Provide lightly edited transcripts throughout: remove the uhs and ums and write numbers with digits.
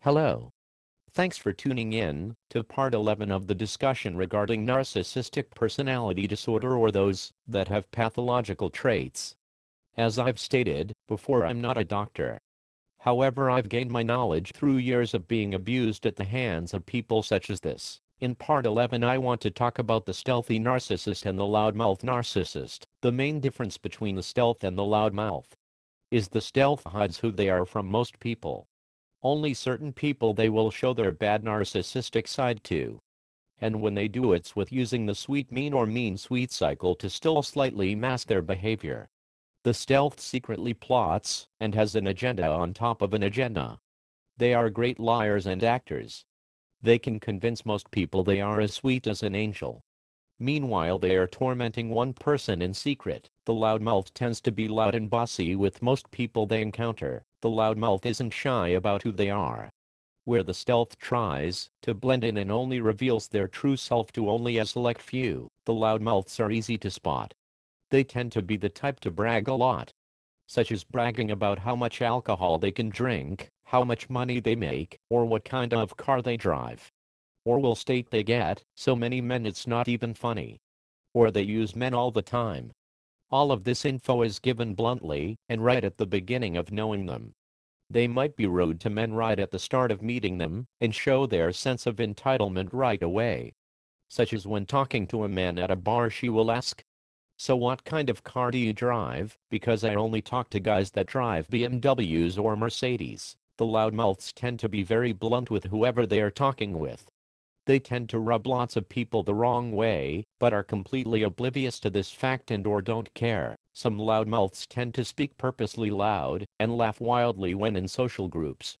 Hello. Thanks for tuning in to part 11 of the discussion regarding narcissistic personality disorder or those that have pathological traits. As I've stated before, I'm not a doctor. However, I've gained my knowledge through years of being abused at the hands of people such as this. In part 11, I want to talk about the stealthy narcissist and the loudmouth narcissist. The main difference between the stealth and the loudmouth is the stealth hides who they are from most people. Only certain people they will show their bad narcissistic side to. And when they do, it's with using the sweet mean or mean sweet cycle to still slightly mask their behavior. The stealth secretly plots and has an agenda on top of an agenda. They are great liars and actors. They can convince most people they are as sweet as an angel. Meanwhile, they are tormenting one person in secret. The loudmouth tends to be loud and bossy with most people they encounter. The loudmouth isn't shy about who they are. Where the stealth tries to blend in and only reveals their true self to only a select few, the loudmouths are easy to spot. They tend to be the type to brag a lot, such as bragging about how much alcohol they can drink, how much money they make, or what kind of car they drive. Or will state they get so many men it's not even funny. Or they use men all the time. All of this info is given bluntly and right at the beginning of knowing them. They might be rude to men right at the start of meeting them and show their sense of entitlement right away. Such as when talking to a man at a bar, she will ask, "So what kind of car do you drive? Because I only talk to guys that drive BMWs or Mercedes." The loudmouths tend to be very blunt with whoever they are talking with. They tend to rub lots of people the wrong way, but are completely oblivious to this fact and or don't care. Some loudmouths tend to speak purposely loud and laugh wildly when in social groups.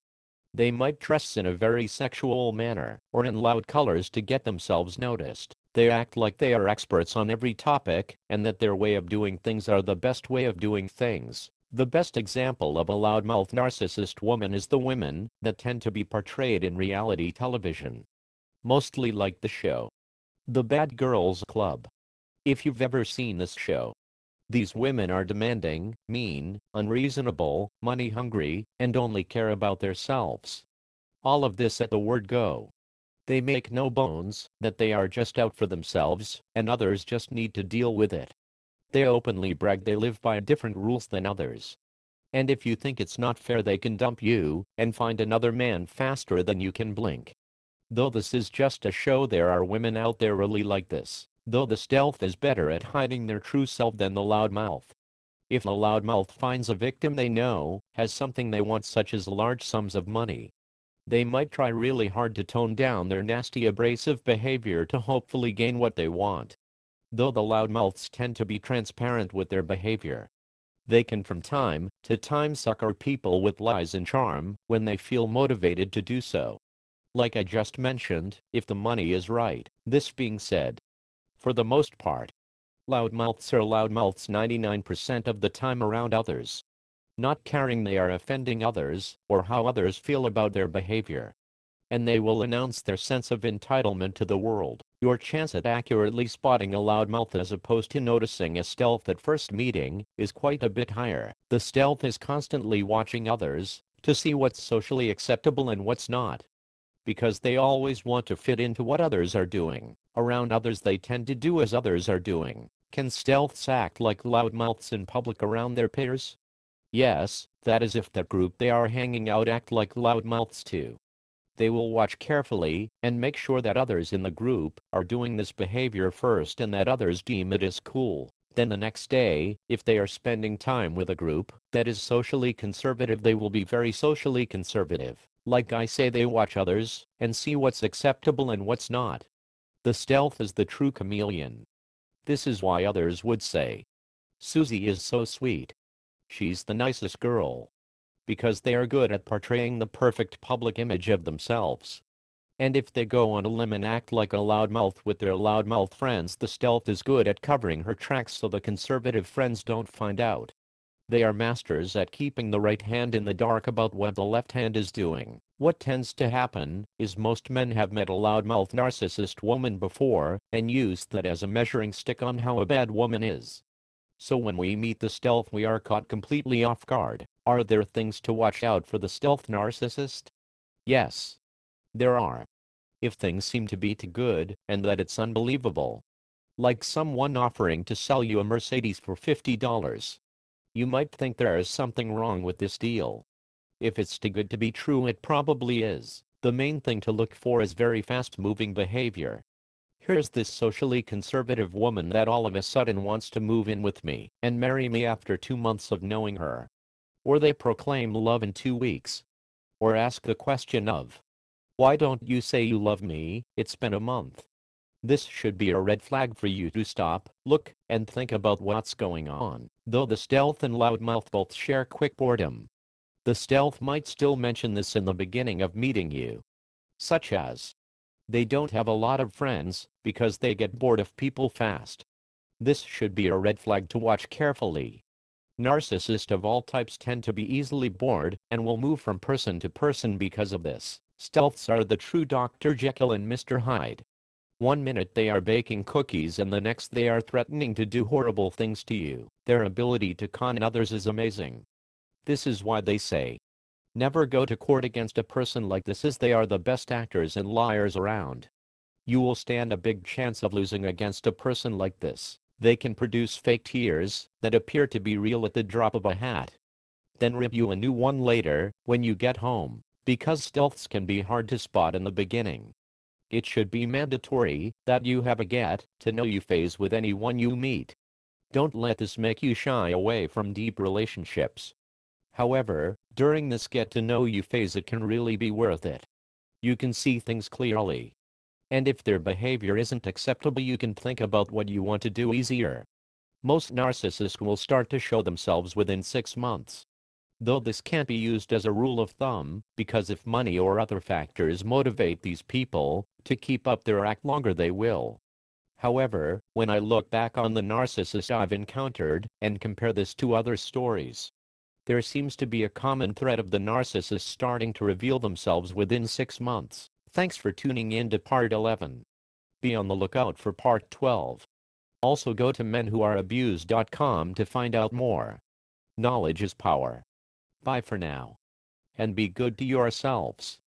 They might dress in a very sexual manner or in loud colors to get themselves noticed. They act like they are experts on every topic and that their way of doing things are the best way of doing things. The best example of a loudmouth narcissist woman is the women that tend to be portrayed in reality television. Mostly like the show The Bad Girls Club. If you've ever seen this show, these women are demanding, mean, unreasonable, money hungry, and only care about themselves. All of this at the word go. They make no bones that they are just out for themselves, and others just need to deal with it. They openly brag they live by different rules than others. And if you think it's not fair, they can dump you and find another man faster than you can blink. Though this is just a show, there are women out there really like this. Though the stealth is better at hiding their true self than the loudmouth. If the loudmouth finds a victim they know has something they want, such as large sums of money, they might try really hard to tone down their nasty abrasive behavior to hopefully gain what they want. Though the loudmouths tend to be transparent with their behavior, they can from time to time sucker people with lies and charm when they feel motivated to do so. Like I just mentioned, if the money is right. This being said, for the most part, loudmouths are loudmouths 99% of the time around others, not caring they are offending others or how others feel about their behavior. And they will announce their sense of entitlement to the world. Your chance at accurately spotting a loudmouth as opposed to noticing a stealth at first meeting is quite a bit higher. The stealth is constantly watching others to see what's socially acceptable and what's not, because they always want to fit into what others are doing. Around others they tend to do as others are doing. Can stealths act like loudmouths in public around their peers? Yes, that is if that group they are hanging out act like loudmouths too. They will watch carefully and make sure that others in the group are doing this behavior first and that others deem it as cool. Then the next day, if they are spending time with a group that is socially conservative, they will be very socially conservative. Like I say, they watch others and see what's acceptable and what's not. The stealth is the true chameleon. This is why others would say, "Susie is so sweet. She's the nicest girl." Because they are good at portraying the perfect public image of themselves. And if they go on a limb and act like a loudmouth with their loudmouth friends, the stealth is good at covering her tracks so the conservative friends don't find out. They are masters at keeping the right hand in the dark about what the left hand is doing. What tends to happen is most men have met a loudmouth narcissist woman before and used that as a measuring stick on how a bad woman is. So when we meet the stealth, we are caught completely off guard. Are there things to watch out for the stealth narcissist? Yes, there are. If things seem to be too good and that it's unbelievable, like someone offering to sell you a Mercedes for $50, you might think there is something wrong with this deal. If it's too good to be true, it probably is. The main thing to look for is very fast-moving behavior. Here's this socially conservative woman that all of a sudden wants to move in with me and marry me after 2 months of knowing her. Or they proclaim love in 2 weeks. Or ask the question of, why don't you say you love me? It's been a month. This should be a red flag for you to stop, look, and think about what's going on. Though the stealth and loudmouth both share quick boredom, the stealth might still mention this in the beginning of meeting you. Such as, they don't have a lot of friends because they get bored of people fast. This should be a red flag to watch carefully. Narcissists of all types tend to be easily bored and will move from person to person because of this. Stealths are the true Dr. Jekyll and Mr. Hyde. One minute they are baking cookies and the next they are threatening to do horrible things to you. Their ability to con others is amazing. This is why they say, never go to court against a person like this, as they are the best actors and liars around. You will stand a big chance of losing against a person like this. They can produce fake tears that appear to be real at the drop of a hat, then rip you a new one later when you get home. Because stealths can be hard to spot in the beginning, it should be mandatory that you have a get to know you phase with anyone you meet. Don't let this make you shy away from deep relationships. However, during this get to know you phase, it can really be worth it. You can see things clearly. And if their behavior isn't acceptable, you can think about what you want to do easier. Most narcissists will start to show themselves within 6 months. Though this can't be used as a rule of thumb, because if money or other factors motivate these people to keep up their act longer, they will. However, when I look back on the narcissists I've encountered and compare this to other stories, there seems to be a common thread of the narcissists starting to reveal themselves within 6 months. Thanks for tuning in to part 11. Be on the lookout for part 12. Also go to menwhoareabused.com to find out more. Knowledge is power. Bye for now. And be good to yourselves.